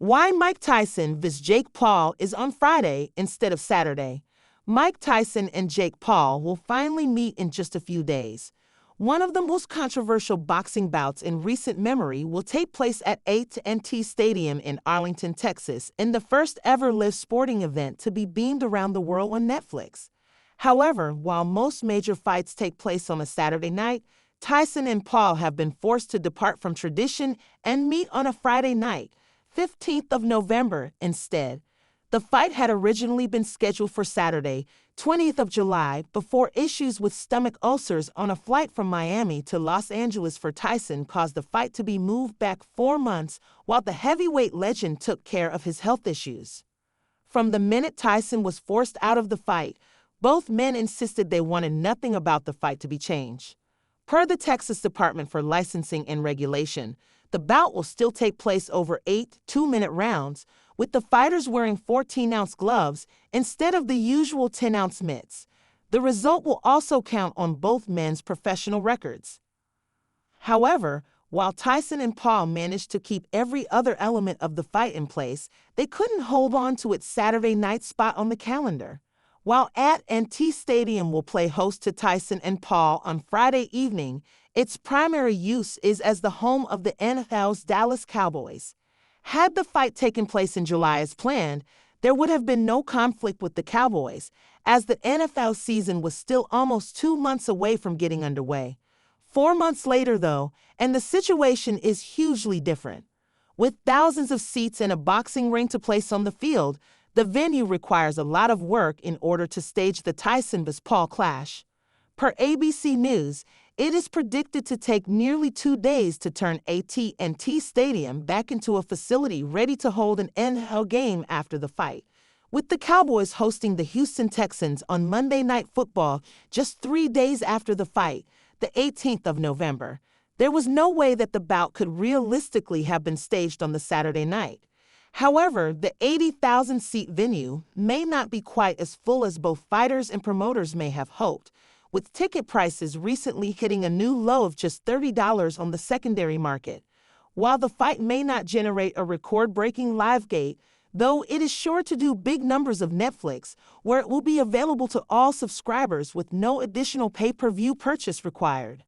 Why Mike Tyson vs. Jake Paul is on Friday instead of Saturday. Mike Tyson and Jake Paul will finally meet in just a few days. One of the most controversial boxing bouts in recent memory will take place at AT&T Stadium in Arlington, Texas, in the first ever live sporting event to be beamed around the world on Netflix. However, while most major fights take place on a Saturday night, Tyson and Paul have been forced to depart from tradition and meet on a Friday night, 15th of November, instead. The fight had originally been scheduled for Saturday, 20th of July, before issues with stomach ulcers on a flight from Miami to Los Angeles for Tyson caused the fight to be moved back 4 months while the heavyweight legend took care of his health issues. From the minute Tyson was forced out of the fight, both men insisted they wanted nothing about the fight to be changed. Per the Texas Department for Licensing and Regulation, the bout will still take place over 8 2-minute rounds, with the fighters wearing 14-ounce gloves instead of the usual 10-ounce mitts. The result will also count on both men's professional records. However, while Tyson and Paul managed to keep every other element of the fight in place, they couldn't hold on to its Saturday night spot on the calendar. While AT&T Stadium will play host to Tyson and Paul on Friday evening, its primary use is as the home of the NFL's Dallas Cowboys. Had the fight taken place in July as planned, there would have been no conflict with the Cowboys, as the NFL season was still almost 2 months away from getting underway. 4 months later, though, and the situation is hugely different. With thousands of seats and a boxing ring to place on the field, the venue requires a lot of work in order to stage the Tyson vs. Paul clash. Per ABC News, it is predicted to take nearly 2 days to turn AT&T Stadium back into a facility ready to hold an NFL game after the fight. With the Cowboys hosting the Houston Texans on Monday Night Football just 3 days after the fight, the 18th of November, there was no way that the bout could realistically have been staged on the Saturday night. However, the 80,000-seat venue may not be quite as full as both fighters and promoters may have hoped, with ticket prices recently hitting a new low of just $30 on the secondary market. While the fight may not generate a record-breaking live gate, though it is sure to do big numbers of Netflix, where it will be available to all subscribers with no additional pay-per-view purchase required.